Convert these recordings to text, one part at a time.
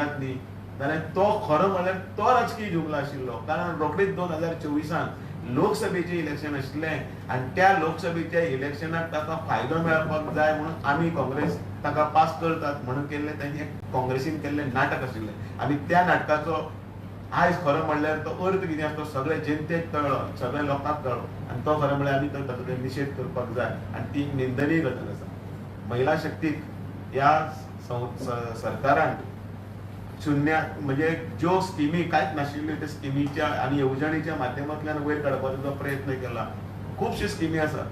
म्हणटात न्ही जाल्यार तो खरो म्हळ्यार तो राजकीय जुमला आशिल्लो. कारण रोखडीच 2024 लोकसभेचे इलेक्शन आशिल्ले आनी त्या लोकसभेच्या इलेक्शनाक ताका फायदो मेळपाक जाय म्हणून आमी काँग्रेस ताका पास करतात म्हणून केल्लें तांणी एक काँग्रेसीन केल्लें नाटक आशिल्लें आनी त्या नाटकाचो आयज खरो म्हणल्यार तो अर्थ कितें आसा तो सगळे जनतेक कळ्ळो, सगळ्या लोकांक कळ्ळो आनी तो खरो म्हणल्यार आमी ताचो निशेध करपाक जाय आनी ती निंदनीय गजाल आसा. महिला शक्तीक ह्या सरकारान शून्य म्हणजे ज्यो स्किमी कांयच नाशिल्ल्यो त्या स्किमीच्या आनी येवजणेच्या माध्यमांतल्यान वयर काडपाचो जो प्रयत्न केला. खुबश्यो स्किमी आसा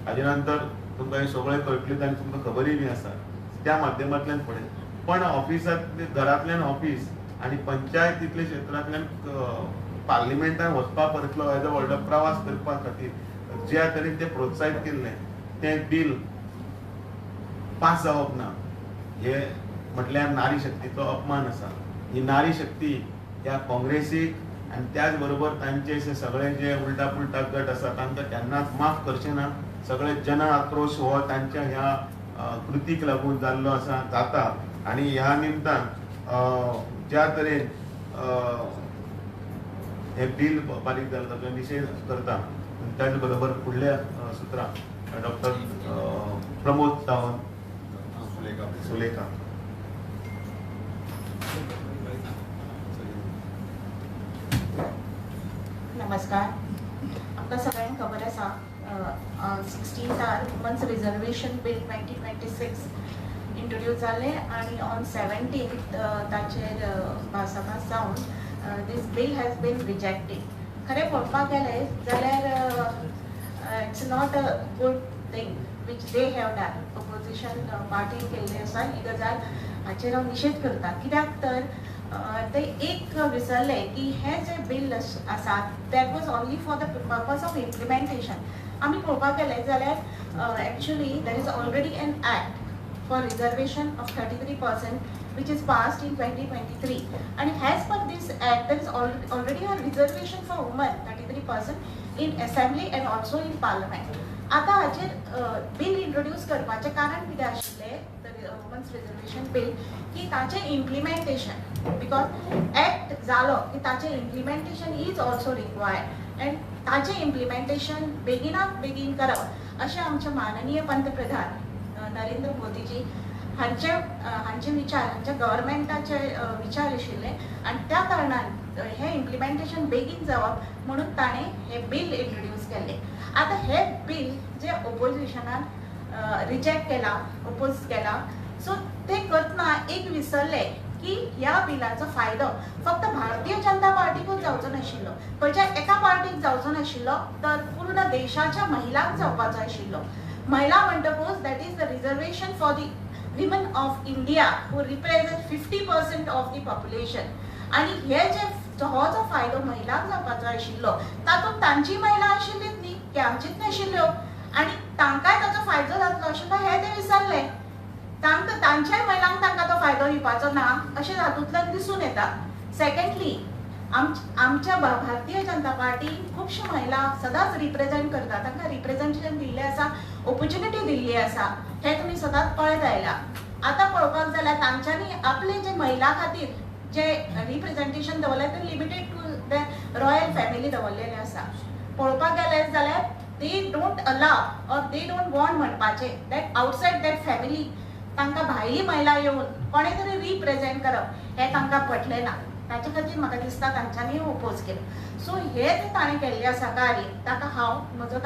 हाजे नंतर तुमकां सगळे कळटल्यो आनी तुमकां खबरूय बी आसा त्या माध्यमांतल्यान पळय. पण ऑफिसांत घरांतल्यान ऑफिस आनी पंचायतींतल्या क्षेत्रांतल्यान पार्लिमेंटान वचपा परतलो एज अ व्हडलो प्रवास करपा खातीर ज्या तरेन ते प्रोत्साहीत केल्लें तें बिल पास जावप ना हे म्हटल्यार नारी शक्तीचो अपमान आसा. ही नारी शक्ती ह्या काँग्रेसीक आनी त्याच बरोबर तांचे सगळे जे उलटा पुलटा गट आसा तांकां केन्नाच माफ करचे ना. सगळे जन आक्रोश हो तांच्या ह्या कृतीक लागून जाल्लो आसा जाता आनी ह्या निमतान ज्या तरेन हे बिल पारीत जालें ताचो निशेध करता. त्याच बरोबर फुडल्या सुत्रांत डॉक्टर प्रमोद सावंत सुलेखा नमस्कार. आपल्या सगळ्यांक खबर आसा 16th women's reservation bill 2026 introduce जाले आनी ऑन 17th ताचेर भासाभास जावन this bill has been rejected. खरें पळोवपाक गेलें जाल्यार it's not a good thing which they have done. Opposition पार्टीन केल्ली आसा ही गजाल हाचेर हांव निशेध करता. कित्याक तर ते एक विसरले की हे जे बिल आसा that was only for the purpose of implementation. आमी पळोवपाक गेले जाल्यार actually there is already an act for reservation of 33% which is passed in 2023 and as per this act there is already a reservation for women 33% in assembly and also in parliament. आता हाचेर bill introduce करपाचें कारण कितें आशिल्लें women's reservation bill की ताचें implementation because act जालो की ताचें implementation is also required end ताचें इम्प्लिमेंटेशन बेगिनाक बेगीन करप अशें आमचे माननीय पंतप्रधान नरेंद्र मोदीजी हांचे विचार हांच्या गव्हर्मेंटाचे विचार आशिल्ले आनी त्या कारणान हे इम्प्लिमेंटेशन बेगीन जावप म्हणून ताणें हे बिल इंट्रोड्यूस केल्लें. आतां हे बिल जे ऑपोजिशनान रिजेक्ट केला ऑपोज केला सो ते करतना एक विसरले की ह्या बिलाचो फायदो फक्त भारतीय जनता पार्टीकूच जावचो नाशिल्लो, खंयच्या एका पार्टीक जावचो नाशिल्लो तर पूर्ण देशाच्या महिलांक जावपाचो आशिल्लो. महिला म्हणटकूच that is the reservation for the women of India who represent 50% of the population. आणि हे जे हो जो फायदो महिलांक जावपाचो आशिल्लो तातूंत तांची महिला आशिल्लीच न्ही की आमचीच नाशिल्ल्यो आनी तांकांय ताचो फायदो जातलो अशें हे ते विसरले. तांकां तांच्याय महिलांक तांकां तो फायदो दिवपाचो ना अशें हातूंतल्यान दिसून येता. सेकंडली आमच्या भारतीय जनता पार्टीन खुबश्यो महिला सदांच रिप्रेझेंट करता, तांकां रिप्रेझेंटेशन दिल्लें आसा, ऑपॉर्च्युनिटी दिल्ली आसा, हे तुमी सदांच पळयत आयला. आतां पळोवपाक जाल्यार तांच्यांनी आपले जे महिला खातीर जे रिप्रेझेंटेशन दवरलें तें limited to the royal family दवरलेलें आसा. पळोवपाक गेलें जाल्यार they don't allow or they don't want म्हणपाचें दॅट आवटसायड दॅट फॅमिली तांकां भायली महिला येवन कोणे तरी रिप्रेझेंट करप हें तांकां पटलें ना. ताचे खातीर म्हाका दिसता तांच्यांनी ओपोज केलें. सो हे जे ताणें केल्लें आसा कार्य ताका हांव म्हजो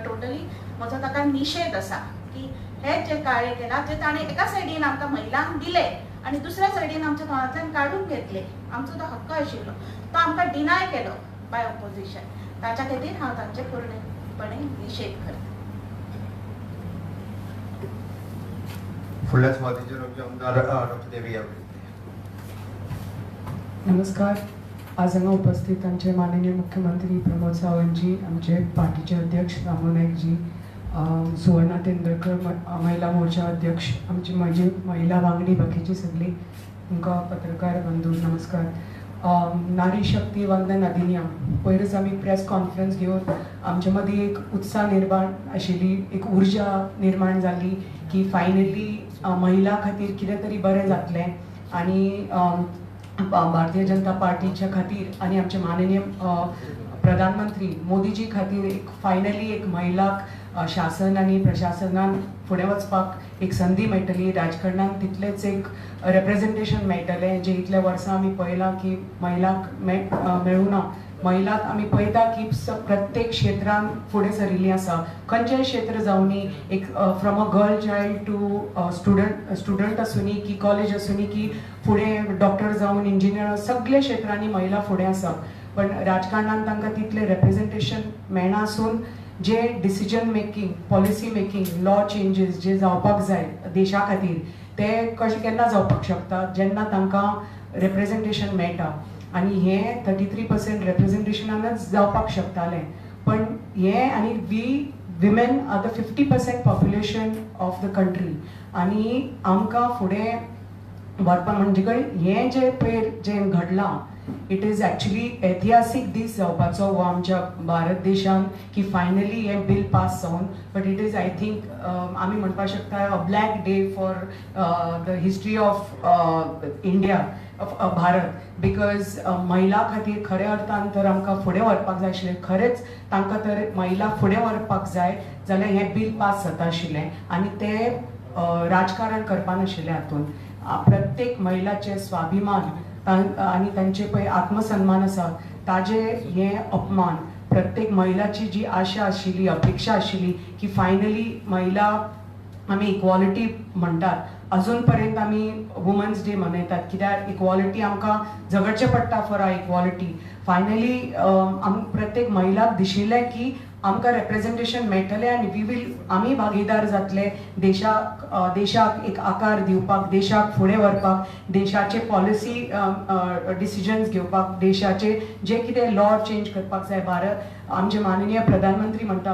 टोटली म्हजो ताका निशेध आसा की हे जे कार्य केलां जे ताणें एका सायडीन आमकां महिलांक दिलें आनी दुसऱ्या सायडीन आमच्या तोंडांतल्यान काडून घेतले. आमचो तो हक्क आशिल्लो तो आमकां डिनाय केलो बाय ऑपोजिशन. ताच्या खातीर हांव तांचे पूर्णपणे निशेध करता. फुडल्या सुवातेचेर आमचे आमदार डॉक्टर देवी यावले. नमस्कार. आज हांगा उपस्थित आमचे माननीय मुख्यमंत्री प्रमोद सावंतजी, आमचे पार्टीचे अध्यक्ष रामू नाईकजी, सुवर्णा तेंडुलकर महिला मोर्चा अध्यक्ष, आमची माझी महिला वांगडी बाकीची सगळी तुमकां पत्रकार बंधू नमस्कार. नारी शक्ती वंदन अधिनियम पयरूच आमी प्रेस कॉन्फरन्स घेवन आमचे मदीं एक उत्साह निर्माण आशिल्ली, एक उर्जा निर्माण जाली की फायनली महिला खातीर कितें तरी बरें जातलें आणि भारतीय जनता पार्टीच्या खातीर आणि आमचे माननीय प्रधानमंत्री मोदीजी खातीर एक फायनली एक महिलाक शासन आणि प्रशासनान फुडें वचपाक एक संदी मेळटली. राजकारणान तितलेच एक रिप्रेझेंटेशन मेळटलें जे इतल्या वर्सां आमी पळयलां की महिलाक मेळूना. महिलाक आमी पळयता की प्रत्येक क्षेत्रान फुडें सरिल्लीं आसा. खंयचेंय क्षेत्र जावनी एक from a girl child to student आसूनी की कॉलेज आसूनी की फुडें डॉक्टर जावन इंजिनियर सगळे क्षेत्रांनी महिला फुडें आसा. पण राजकारणान तांकां तितलें रिप्रेझेंटेशन मेळना आसून जे decision making policy making law changes जे जावपाक जाय देशा खातीर ते केन्ना जावपाक शकता जेन्ना तांकां रिप्रेझेंटेशन मेळटा. आणि हे 33% रिप्रेझेंटेशनानच जावपाक शकतालें. पण हे आणि we women are the 50% population of the country आणि आमकां फुडें व्हरपाक म्हणजे हें जे पयर जें घडलां इट इज एक्चुअली ऐतिहासीक दीस जावपाचो हो आमच्या भारत देशान की फायनली हे बिल पास जावन. But it is I think आमी म्हणपाक शकता a black day for the history of India Bharat. Because महिला खातीर खऱ्या अर्थान तर आमकां फुडें व्हरपाक जाय आशिल्लें. खरेंच तांकां तर महिला फुडें व्हरपाक जाय जाल्यार हें बिल पास जाता आशिल्लें आणि ते राजकारण करपा नाशिल्लें हातून. प्रत्येक महिलाचे स्वाभिमान आणि तांचे पळय आत्मसन्मान आसा ताजे हे अपमान प्रत्येक महिलाची जी आशा आशिल्ली अपेक्षा आशिल्ली की फायनली महिला आमी इक्वॉलिटी म्हणटात अजून पर्यंत आमी वुमन्स डे मनयतात कित्याक इक्वॉलिटी आमकां झगडचें पडटा फॉर आर इक्वॉलिटी. फायनली प्रत्येक महिलाक दिशिल्लें की आमकां रिप्रेझेंटेशन मेळटलें आणि वी वील आमी भागीदार जातले देशाक एक आकार दिवपाक देशाक फुडें व्हरपाक देशाचे पॉलिसी डिसिजन्स घेवपाक देशाचे जे कितें लॉ चेंज करपाक जाय. भारत आमचे माननीय प्रधानमंत्री म्हणटा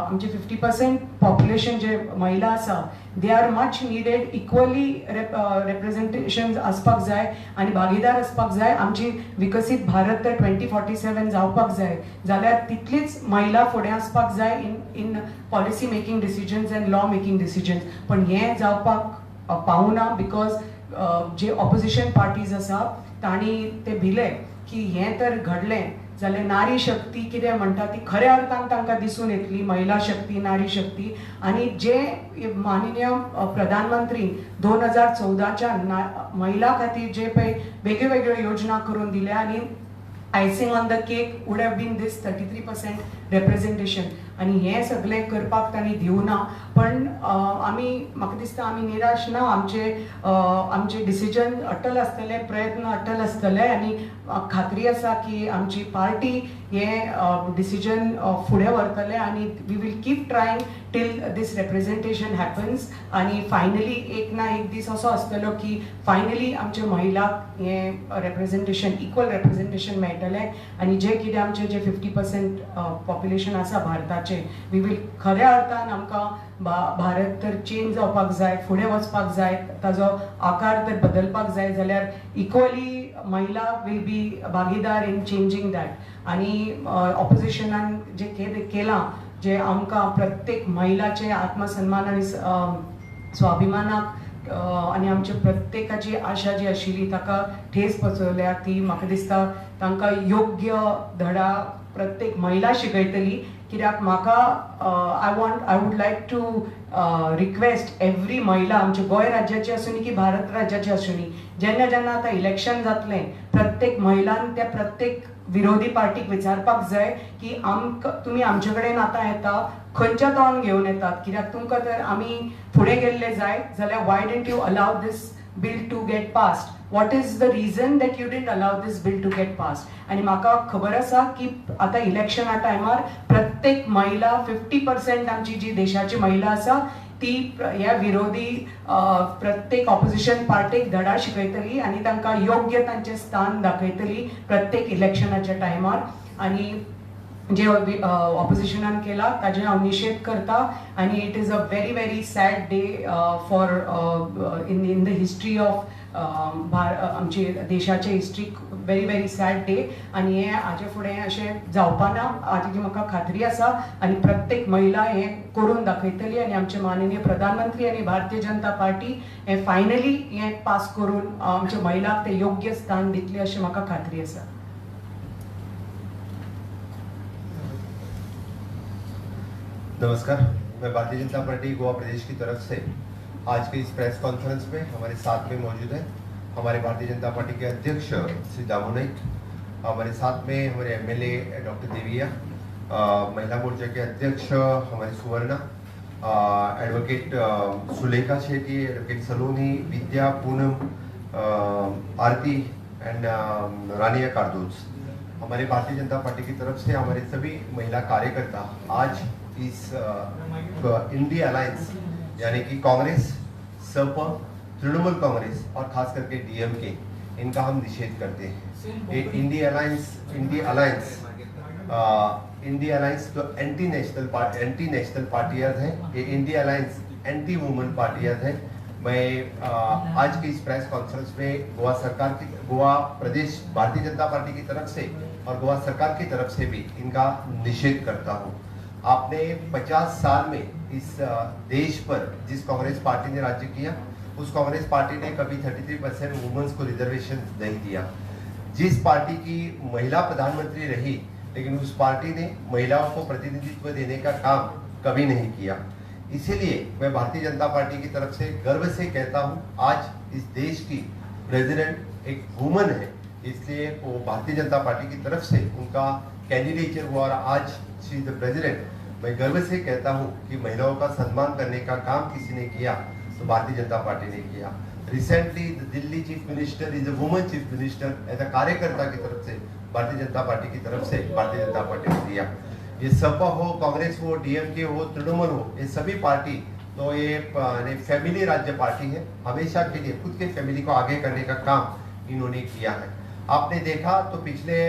आमचे 50% पॉप्युलेशन जे महिला आसा they are much needed equally representation आसपाक जाय आणि भागीदार आसपाक जाय. आमची विकसीत भारत तर 2047 जावपाक जाय जाल्यार तितलीच महिला फुडें आसपाक जाय in policy making decisions end law making decisions. पण हें जावपाक पावना बिकॉज जे ऑपोजिशन पार्टीज आसा तांणी ते भिले की हें तर घडलें जाल्यार नारी शक्ती कितें म्हणटा ती खऱ्या अर्थान तांकां दिसून येतली महिला शक्ती नारी शक्ती. आणि जे माननीय प्रधानमंत्री 2014च्या महिला खातीर जे पळय वेगळ्यो वेगळ्यो योजना करून दिल्या आणि icing on the cake would have been this 33% representation आणि हे सगळें करपाक तांणी दिवना. पण आमी म्हाका दिसता आमी निराश ना. आमचे डिसिजन अटल आसतले प्रयत्न अटल आसतले आणि खात्री आसा की आमची पार्टी हे डिसिजन फुडें व्हरतले आणि we will keep trying till this representation happens. आणि फायनली एक ना एक दीस असो आसतलो की फायनली आमच्या महिलाक हे रिप्रेझेंटेशन इक्वल रिप्रेझेंटेशन मेळटलें आणि जे कितें आमचे जे 50% पॉप्युलेशन आसा भारताचे वी वील खऱ्या अर्थान आमकां भारत तर चेंज जावपाक जाय फुडें वचपाक जाय ताजो आकार तर बदलपाक जाय जाल्यार इक्वली महिला वील बी भागीदार इन चेंजींग दॅट. आणि ऑपोजिशनान जे केलां जे आमकां प्रत्येक महिलाचे आत्मसन्मान आणि स्वाभिमानाक आणि आमच्या प्रत्येकाची आशा जी आशिल्ली ताका ठेस पचवल्या ती म्हाका दिसता तांकां योग्य धडा प्रत्येक महिला शिकयतली. कित्याक म्हाका I would like to request every महिला आमच्या गोंय राज्याची आसूनी की भारत राज्याची आसूनी जेन्ना जेन्ना आतां इलेक्शन जातलें प्रत्येक महिलान त्या प्रत्येक विरोधी पार्टीक विचारपाक जाय की तुमी आमचे कडेन आतां येता खंयच्या तोंड घेवन येतात कित्याक तुमकां तर आमी फुडें गेल्ले जाय जाल्यार why didn't you allow this bill to get passed. what is the reason that you didn't allow this bill to get passed. आणि म्हाका खबर आसा की आता इलेक्शना टायमार प्रत्येक महिला 50% आमची जी देशाची महिला आसा ती ह्या विरोधी प्रत्येक ऑपोजिशन पार्टीक धडा शिकयतली आणि तांकां योग्य तांचें स्थान दाखयतली प्रत्येक इलेक्शनाच्या टायमार. आणि जे ऑपोजिशनान केला ताजे हांव निशेध करता आणि it is a very very sad day for in the history of आमची देशाचे हिस्ट्रीक व्हेरी सॅड डे आनी हें हाजे फुडें अशें जावपाना हाजी म्हाका खात्री आसा आनी प्रत्येक महिला हें करून दाखयतली आनी आमचे माननीय प्रधानमंत्री आनी भारतीय जनता पार्टी हें फायनली हें पास करून आमच्या महिलांक ते योग्य स्थान दितली अशी म्हाका खात्री आसा. नमस्कार, मैं भारतीय जनता पार्टी गोवा प्रदेश की तरफ से आज के इस प्रेस कॉन्फ्रेंस में हमारे साथ में मौजूद है हमारे भारतीय जनता पार्टी के अध्यक्ष श्री दामू नाइक, हमारे साथ में हमारे एमएलए डॉक्टर देविया, महिला मोर्चा के अध्यक्ष हमारे सुवर्णा, एडवोकेट सुलेखा शेट्टी, एडवोकेट सलोनी, विद्या, पूनम, आरती एंड रानिया कारदोज. हमारे भारतीय जनता पार्टी की तरफ से हमारे सभी महिला कार्यकर्ता आज इस इंडिया अलायंस यानी कि कांग्रेस, सपा, तृणमूल कांग्रेस और खास करके डीएमके, इनका हम निषेध करते हैं. ये इंडिया अलायंस जो एंटी नेशनल पार्टियां हैं, ये इंडिया अलायंस एंटी वुमेन पार्टियां हैं. मैं आज के इस प्रेस कॉन्फ्रेंस में गोवा प्रदेश भारतीय जनता पार्टी की तरफ से और गोवा सरकार की तरफ से भी इनका निषेध करता हूँ. आपने 50 साल में इस देश पर जिस कांग्रेस पार्टी ने राज्य किया, उस कांग्रेस पार्टी ने कभी 33% वुमेन्स को रिजर्वेशन नहीं दिया. जिस पार्टी की महिला प्रधानमंत्री रही, लेकिन उस पार्टी ने महिलाओं को प्रतिनिधित्व देने का काम कभी नहीं किया. इसीलिए मैं भारतीय जनता पार्टी की तरफ से गर्व से कहता हूँ, आज इस देश की प्रेसिडेंट एक वुमन है, इसलिए वो भारतीय जनता पार्टी की तरफ से उनका कैंडिडेचर हुआ और आज शी इज द प्रेसिडेंट. मैं गर्व से कहता हूँ कि महिलाओं का सम्मान करने का काम किसी ने किया तो भारतीय जनता पार्टी ने किया. Recently Delhi chief minister is a woman chief minister. As a कार्यकर्ता की तरफ से भारतीय जनता पार्टी की तरफ से भारतीय जनता पार्टी ने दिया. ये सपा हो, कांग्रेस हो, डीएमके हो, तृणमूल हो, ये सभी पार्टी तो ये फैमिली राज्य पार्टी है. हमेशा के लिए खुद के फैमिली को आगे करने का काम इन्होंने किया है. आपने देखा तो पिछले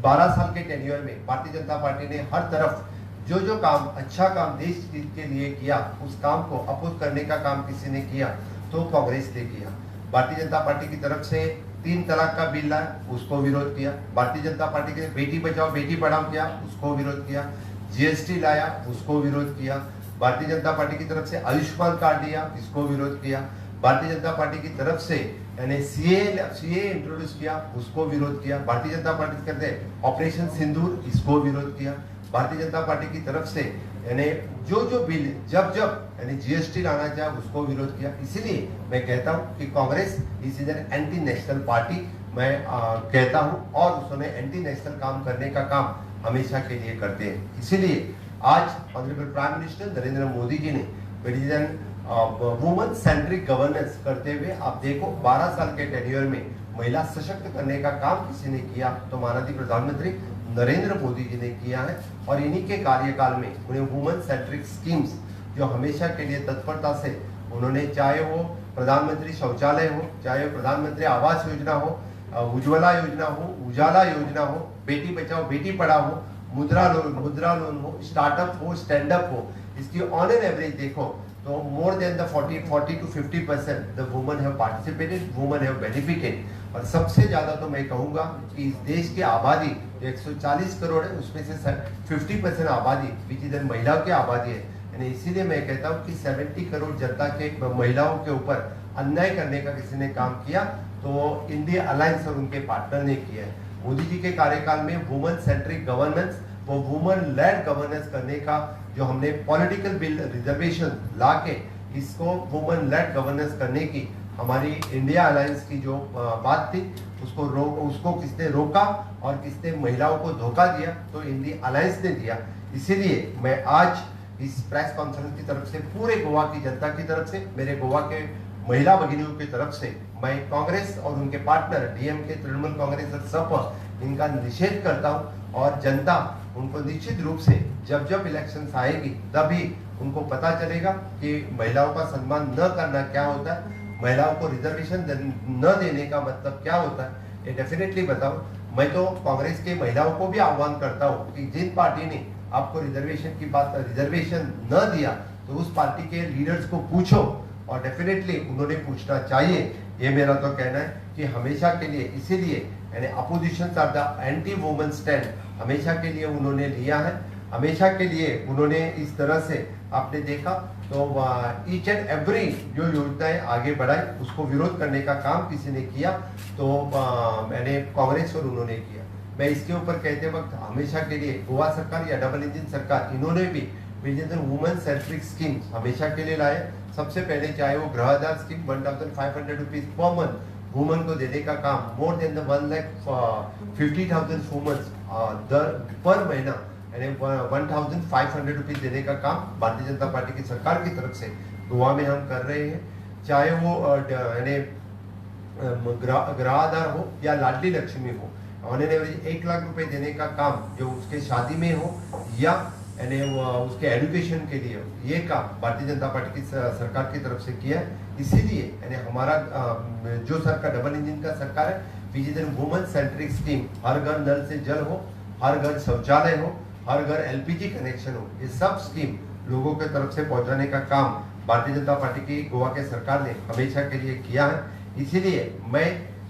12 साल के टेन्योर में भारतीय जनता पार्टी ने हर तरफ जो काम अच्छा काम देश के लिए किया, उस काम को अपोज करने का काम किसी ने किया तो कांग्रेस ने किया. भारतीय जनता पार्टी की तरफ से 3 तलाक का बिल लाया, उसको विरोध किया. भारतीय जनता पार्टी के बेटी बचाओ बेटी पढ़ाओ किया, उसको विरोध किया. जीएसटी लाया, उसको विरोध किया. भारतीय जनता पार्टी की तरफ से आयुष्मान कार्ड दिया, इसको विरोध किया. भारतीय जनता पार्टी की तरफ से यानी सीए इंट्रोड्यूस किया, उसको विरोध किया. भारतीय जनता पार्टी करते ऑपरेशन सिंदूर, इसको विरोध किया. भारतीय जनता पार्टी की तरफ से यानी जो बिल जब यानी जीएसटी लाना चाहे, उसको विरोध किया. इसीलिए मैं कहता हूं कि Congress is an anti national party मैं कहता हूं, और उसने एंटी नेशनल काम करने का काम हमेशा के लिए करते हैं. इसीलिए आज honourable prime minister Narendra Modi ji ने वुमन सेंट्रिक गवर्नेंस करते हुए आप देखो 12 साल के टेन्योर में महिला सशक्त करने का काम किसी ने किया तो माननीय प्रधानमंत्री नरेंद्र मोदी जी ने किया है. और इन्हीं के कार्यकाल में उन्हें वुमन सेंट्रिक स्कीम्स जो हमेशा के लिए तत्परता से उन्होंने, चाहे वो प्रधानमंत्री शौचालय हो, चाहे प्रधानमंत्री आवास योजना हो, उज्ज्वला योजना हो, उजाला योजना हो, बेटी बचाओ बेटी पढ़ाओ हो, मुद्रा लोन हो, स्टार्टअप हो, स्टैंड अप हो, इसकी ऑन एन एवरेज देखो तो मोर than the 40 to 50% the women have participated, women have benefited. और सबसे ज्यादा तो मैं कहूंगा कि इस देश की आबादी जो 140 करोड़ है, उसमें से 50% आबादी विच इज महिलाओं की आबादी है. यानी इसीलिए मैं कहता हूँ कि 70 करोड़ जनता के महिलाओं के ऊपर अन्याय करने का किसी ने काम किया तो इंडिया अलायंस और उनके पार्टनर ने किया है. मोदी जी के कार्यकाल में वुमेन सेंट्रिक गवर्नेंस, वो वुमेन लेड गवर्नेंस करने का जो हमने पॉलिटिकल बिल रिजर्वेशन ला के इसको वुमेन लेड गवर्नेंस करने की हमारी इंडिया अलायंस की जो बात थी, उसको किसने रोका और किसने महिलाओं को धोखा दिया तो इंडिया अलायंस ने दिया. इसीलिए मैं आज इस प्रेस कॉन्फ्रेंस की तरफ से पूरे गोवा की जनता की तरफ से, मेरे गोवा के महिला भगिनियों की तरफ से मैं कांग्रेस और उनके पार्टनर डीएमके, तृणमूल कांग्रेस और सपा, इनका निषेध करता हूं. और जनता उनको निश्चित रूप से जब इलेक्शंस आएगी तभी उनको पता चलेगा कि महिलाओं का सम्मान न करना क्या होता है, महिलाओं को रिजर्वेशन न देने का मतलब क्या होता है, ये डेफिनेटली बताओ. मैं तो कांग्रेस के महिलाओं को भी आह्वान करता हूँ कि जिन पार्टी ने आपको रिजर्वेशन न दिया तो उस पार्टी के लीडर्स को पूछो, और डेफिनेटली उन्होंने पूछना चाहिए ये मेरा तो कहना है कि हमेशा के लिए इसीलिए यानी opposition are the anti women stand हमेशा के लिए उन्होंने लिया है। हमेशा के लिए उन्होंने इस तरह से आपने देखा तो ईच एंड एवरी जो योजनाएं आगे बढ़ाई उसको विरोध करने का काम किसी ने किया तो मैंने कांग्रेस और उन्होंने किया। मैं इसके ऊपर कहते वक्त हमेशा के लिए गोवा सरकार या डबल इंजन सरकार इन्होंने भी वुमेन सेंट्रिक स्कीम हमेशा के लिए लाए। सबसे पहले चाहे वो Griha Aadhaar scheme 1500 rupees per month woman को देने का काम मोर देन द 1,50,000 वुमेन पर महीना यानी 1,500 रुपीज देने का काम भारतीय जनता पार्टी की सरकार की तरफ से गोवा में हम कर रहे हैं। चाहे वो यानी गृह आधार हो या लाडली लक्ष्मी हो, ऑन एन एवरेज 1 लाख रुपए देने का काम जो उसके शादी में हो या यानी उसके एजुकेशन के लिए ये काम भारतीय जनता पार्टी की सरकार की तरफ से किया है। इसीलिए यानी हमारा जो सरकार डबल इंजन का सरकार है which is an women centric scheme, हर घर नल से जल हो, हर घर शौचालय हो, हर घर एलपीजी कनेक्शन हो, ये सब स्कीम लोगों के तरफ से पहुंचाने का काम भारतीय जनता पार्टी की गोवा के सरकार ने हमेशा के लिए किया है। इसीलिए मैं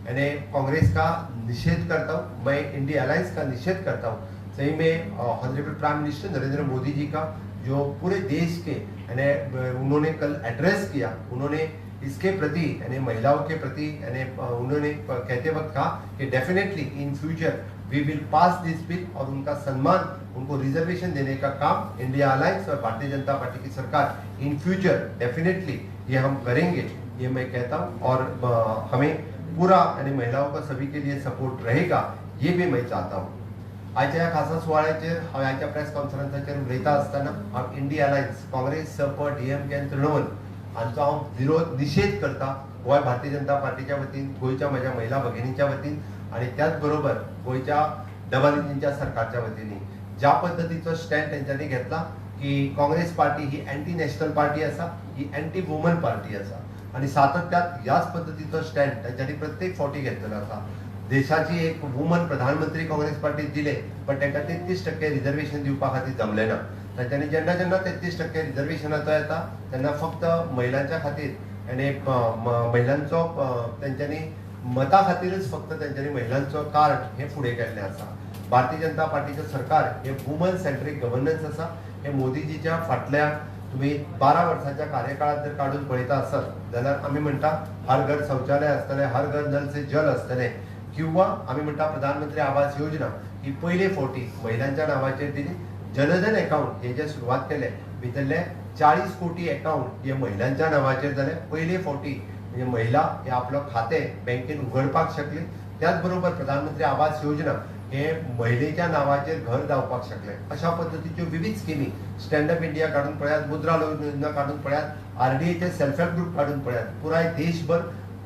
यानी कांग्रेस का निषेध करता हूँ, मैं इंडिया अलायंस का निषेध करता हूँ। सही में honourable prime minister Narendra Modi ji का जो पूरे देश के यानी उन्होंने कल एड्रेस किया, उन्होंने इसके प्रति यानी महिलाओं के प्रति यानी उन्होंने कहते वक्त कहा कि definitely in future we will pass this bill और उनका सम्मान उनको रिजर्वेशन देने का काम इंडिया अलायंस और भारतीय जनता पार्टी की सरकार इन फ्यूचर डेफिनेटली ये हम करेंगे, ये मैं कहता हूँ। और हमें पूरा यानी महिलाओं का सभी के लिए सपोर्ट रहेगा ये भी मैं चाहता हूँ। आजच्या या खासा सुवाळ्याचेर हांव आजच्या प्रेस कॉन्फरन्साचेर उलयता आसतना हांव इंडिया अलायंस काँग्रेस सप डीएमके आनी तृणमूल हांचो हांव विरोध निषेध करता गोंय भारतीय जनता पार्टीच्या वतीन, गोंयच्या म्हज्या महिला भगिनीच्या वतीन आणि त्याच बरोबर गोंयच्या डबल इंजिनच्या सरकारच्या वतीन ज्या पद्धतीचो स्टँड तेंच्यांनी घेतला की काँग्रेस पार्टी ही अँटी नॅशनल पार्टी आसा, ही अँटी वुमन पार्टी आसा आणि सातत्यात ह्याच पद्धतीचो स्टँड तेंच्यांनी प्रत्येक फावटी घेतलेलो आसा। देशाची एक वुमन प्रधानमंत्री काँग्रेस पार्टीत दिले पण तांकां 33% रिजर्वेशन दिवपा खातीर जमलें ना। तांच्यांनी जेन्ना 33% रिजर्वेशनाचो येता तेन्ना फक्त महिलांच्या खातीर आनी महिलांचो तेंच्यांनी मता खातीरच फक्त तेंच्यांनी महिलांचो कार्ड हे फुडें केल्लें आसा। भारतीय जनता पार्टीचें सरकार हे वुमन सेंट्रीक गव्हर्नन्स आसा। हे मोदीजीच्या फाटल्या तुम्ही 12 वर्षाच्या कार्यकाळात जर काढून पळयता आसत जाल्यार आमी म्हणटा हर घर शौचालय आसतलें, हर घर नल से जल आसतलें किंवा आम्ही म्हणता प्रधानमंत्री आवास योजना ही पयले फावटी महिलांच्या नावाचेर दिली। जनधन अकाउंट हे जे सुरवात केले भितरले 40 कोटी अकाउंट हे महिलांच्या नावाचेर जाले पयले फावटी, म्हणजे महिला हे आपलं खाते बँकेत उघडपाक शकले। त्याच बरोबर प्रधानमंत्री आवास योजना हे महिलेच्या नावाचेर घर जावपाक शकले। अशा पद्धतीच्यो विविध स्किमी स्टँड अप इंडिया काढून पळयात, मुद्रा योजना काढून पळयात, आरडीएचे सेल्फ हेल्प ग्रुप काढून पळयात, पुराय देशभर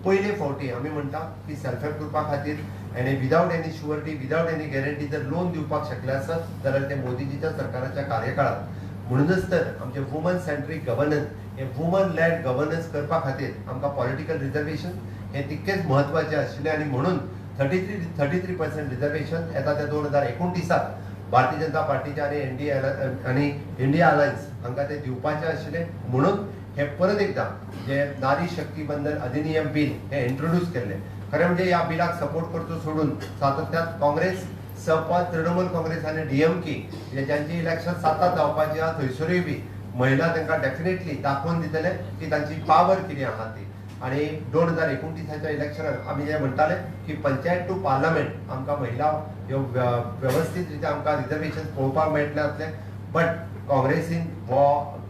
पयले फावटी आमी म्हणटा की सेल्फ हेल्प ग्रुपा खातीर आनी without any surety, without any guarantee जर लोन दिवपाक शकले आसत जाल्यार ते मोदीजीच्या सरकाराच्या कार्यकाळात। म्हणूनच तर आमचे वुमन सेंट्रीक गव्हर्नन्स हे वुमन लॅड गव्हर्नन्स करपा खातीर आमकां पॉलिटिकल रिजर्वेशन हे तितकेच म्हत्वाचे आशिल्ले आणि म्हणून 33% रिजर्वेशन येता ते 2029 भारतीय जनता पार्टीच्या आणि इंडिया अलायन्स हांकां ते दिवपाचे आशिल्ले। म्हणून हे परत एकदा जे नारी शक्ती बंधन अधिनियम बिल हे इंट्रोड्यूस केले। खरें म्हणजे या बिलाक सपोर्ट करचो सोडून सातत्यात काँग्रेस, सपा, तृणमूल काँग्रेस आणि डीएमके ज्यांची इलेक्शन सातात जावपाची आहा थंयसरूय बी महिला तांकां डेफिनेटली दाखोवन दितले की तांची पावर कितें आहा ती। आणि 2029च्या इलेक्शनात आमी जे म्हणटाले की पंचायत टू पार्लमेंट आमकां महिला ह्यो व्यवस्थित रित्या आमकां रिजर्वेशन पळोवपाक मेळटलें आसलें, बट काँग्रेसीन हो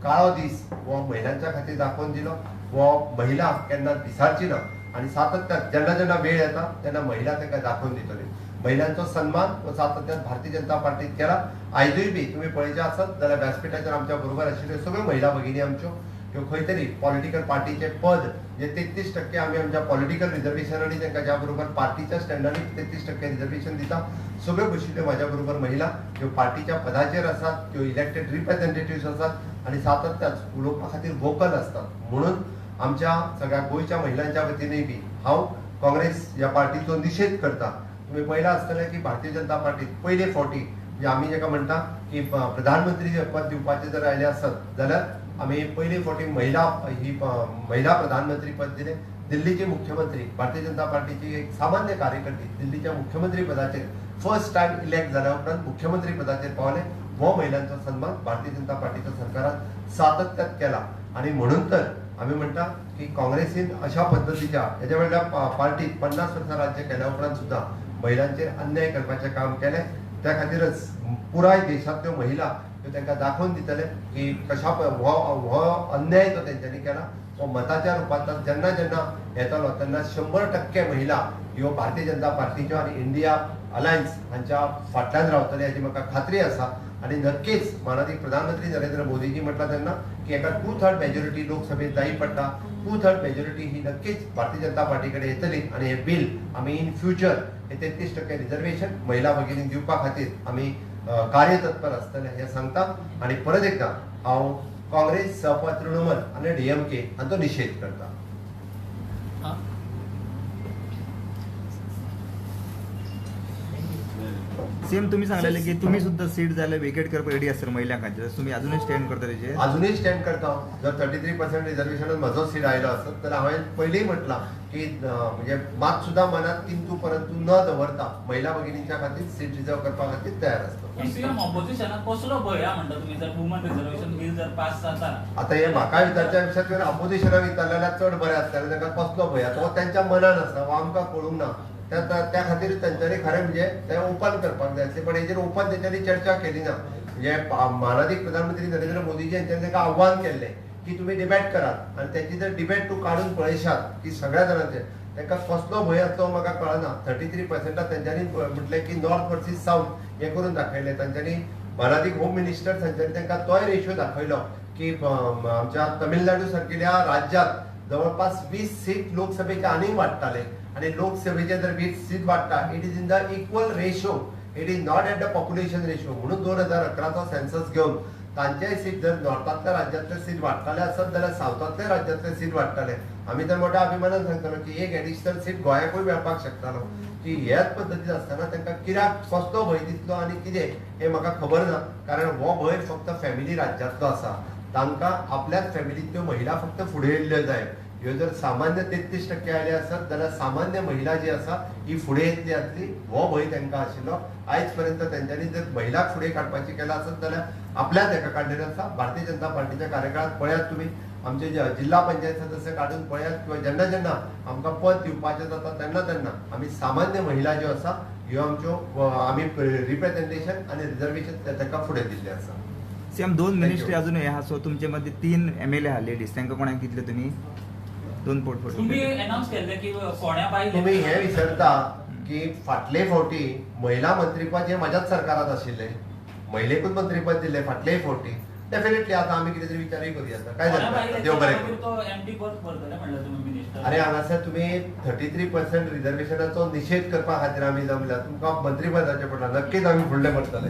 काळो दीस हो महिलांच्या खातीर दाखोवन दिलो। हो महिला केन्ना विसारची ना आणि सातत्यात जेन्ना जेन्ना वेळ येता तेन्ना महिला तांकां दाखोवन दितली। महिलांचो सन्मान हो सातत्यात भारतीय जनता पार्टीन केला। आयजूय बी तुमी पळयचे आसत जाल्यार व्यासपीठाचेर आमच्या बरोबर आशिल्ल्यो सगळ्यो महिला भगिनी आमच्यो ह्यो खंय तरी पॉलिटिकल पार्टीचे पद जे 33% आमी आमच्या पॉलिटिकल रिजर्वेशनांनी तांकां ज्या बरोबर पार्टीच्या स्टँडांनी 33% रिजर्वेशन दिता, सगळ्यो बशिल्ल्यो म्हाज्या बरोबर महिला ह्यो पार्टीच्या पदाचेर आसात, त्यो इलेक्टेड रिप्रेझेंटेटिव्हज आसात आणि सातत्यात उलोवपा खातीर वोकल असतात। म्हणून आमच्या सगळ्या गोंयच्या महिलांच्या वतीनय बी हांव काँग्रेस ह्या पार्टीचो निषेध करता। तुम्ही पळयलां आसतलें की भारतीय जनता पार्टीत पयले फावटी म्हणजे आमी जेका म्हणटा की प्रधानमंत्री पद दिवपाचे जर आयले आसत जाल्यार आमी पयले फावटी महिला प्रधानमंत्री पद दिले। दिल्लीचे मुख्यमंत्री भारतीय जनता पार्टीची एक सामान्य कार्यकर्ती दिल्लीच्या मुख्यमंत्री पदाचेर फर्स्ट टाइम इलेक्ट जाल्या उपरांत मुख्यमंत्री पदाचेर पावले. हो महिलांचा सन्मान भारतीय जनता पार्टीच्या सरकारात सातत्यात केला आणि म्हणून तर आम्ही म्हणता की काँग्रेसीन अशा पद्धतीच्या याच्या वेळेला पार्टीत 50 वर्सां राज्य केल्या उपरांत सुद्धा महिलांचेर अन्याय करपाचें काम केलें. त्या खातीरच पुराय देशांतल्यो महिला ह्यो तांकां दाखोवन दितले की कशा हो अन्याय तो तेंच्यांनी केला. हो मताच्या रुपांत जेन्ना जेन्ना येतलो तेन्ना 100% महिला ह्यो भारतीय जनता पार्टीच्यो आनी इंडिया अलायन्स हांच्या फाटल्यान रावतले हाची म्हाका खात्री आसा. आणि नक्कीच माननीय प्रधानमंत्री नरेंद्र मोदीजी म्हटलं त्यांना की एका 2/3 मेजॉरिटी लोकसभेत जाई पडटा. 2/3 मेजॉरिटी ही नक्कीच भारतीय जनता पार्टीकडे येतली आणि हे बिल आम्ही इन फ्युचर हे 33% रिझर्वेशन महिला भगिनींक दिवपा खातीर आम्ही कार्यतत्पर आसतले हे सांगता. आणि परत एकदा हांव काँग्रेस सपा तृणमूल आणि DMK हांचो निषेध करता. सेम तुम्ही सांगलेले की तुम्ही सुद्धा सीट जाले वेकेट करपाक रेडी आसता महिला खातीर तुम्ही अजूनही स्टँड करता तेजे अजूनही स्टँड करता. जर 33% रिझर्वेशन म्हजो सीट आयलो असत तर हांवें पयलीं म्हटलां की म्हणजे मात सुद्धा मनात किंतु परंतु न दवरता महिला भगिनींच्या खातीर सीट रिझर्व करपा खातीर तयार आसता. सीएम ऑपोजिशनाक कसलो भंय हा म्हणटा तुम्ही जर वुमन रिझर्वेशन बिल जर पास जाता. आता हे म्हाका विचारच्या पेक्षा जर अपोजिशनाक विचारलें जाल्यार चड बरें आसतलें. तांकां कसलो भंय तो तेंच्या मनान आसा हो आमकां कळूंक ना. त्या खातीर तेंच्यांनी खरें म्हणजे ते ओपन करपाक जाय आसलें पण हेजेर ओपन तेंच्यांनी चर्चा केली ना. म्हणजे माननीय प्रधानमंत्री नरेंद्र मोदीजी हांच्यांनी तांकां आव्हान केल्लें की तुम्ही डिबेट करात आणि त्याची जर डिबेट तूं काढून पळयशात की सगळ्या जाणांचे तांकां कसलो भंय आसलो म्हाका कळना. 33% तेंच्यांनी म्हटलें की नॉर्थ वर्सीस साऊथ हे करून दाखयलें. तांच्यांनी माननीय होम मिनिस्टर तांच्यांनी तांकां तोय रेशो दाखयलो की आमच्या तमिळनाडू सारकिल्या राज्यात जवळपास 20 सीट लोकसभेचे आनीक वाडटाले आणि लोकसभेचे जर 20 सीट वाडटा it is in the equal ratio. It is not at the population ratio. म्हणून 2011चो सेन्सस घेवन तांचेय सीट जर नॉर्थांतल्या राज्यांतले सीट वाडटाले आसत जाल्यार सावथांतल्या राज्यांतले सीट वाडटाले. आमी तर मोठ्या अभिमानान सांगतालो की एक एडिशनल सीट गोंयाकूय मेळपाक शकतालो. की ह्याच पद्दतीन आसतना तांकां कित्याक कसलो भंय दिसलो आनी कितें हे म्हाका खबर ना. कारण हो भंय फक्त फॅमिली राज्यांतलो आसा. तांकां आपल्याच फॅमिलींतल्यो महिला फक्त फुडें येयल्ल्यो जाय. ह्यो जर सामान्य 33% आयले आसत जाल्यार सामान्य महिला जी आसा ही फुडें येतली आसली. हो भंय तांकां आशिल्लो. आयज पर्यंत तेंच्यांनी जर महिलाक फुडें काडपाची केला आसत जाल्यार आपल्याच हेका काडलेलें आसा. भारतीय जनता पार्टीच्या कार्यकाळात पळयात तुमी आमचे जिल्हा पंचायत सदस्य काडून पळयात किंवा जेन्ना जेन्ना आमकां पद दिवपाचें जाता तेन्ना तेन्ना आमी सामान्य महिला ज्यो आसा ह्यो आमच्यो आमी रिप्रेझेंटेशन आनी रिझर्वेशन तांकां फुडें दिल्लें आसा. सेम 2 मिनिस्ट्री अजून हे आहा. सो तुमचे मध्ये 3 MLA आहा लेडीज तांकां कोणाक दितले तुम्ही 2 पोर्टफोलिओ तुम्ही अनाउन्स केले की कोण्या बाई तुम्ही हे विसरता की फाटले फावटी महिला मंत्रीपद हे माझ्याच सरकारात आशिल्ले. महिलेकूच मंत्रीपद दिले फाटले फावटी. डेफिनेटली आता आम्ही कितें तरी विचारय करूया. काय जाता देव बरें करूं. तो एमटी पद भरतले म्हणलं तुम्ही मिनिस्टर. अरे हांगासर तुम्ही 33% रिझर्वेशनाचो निषेध करपा खातीर आमी जमल्या तुमकां मंत्रीपदाचें पडला. नक्कीच आमी फुडले पडटले.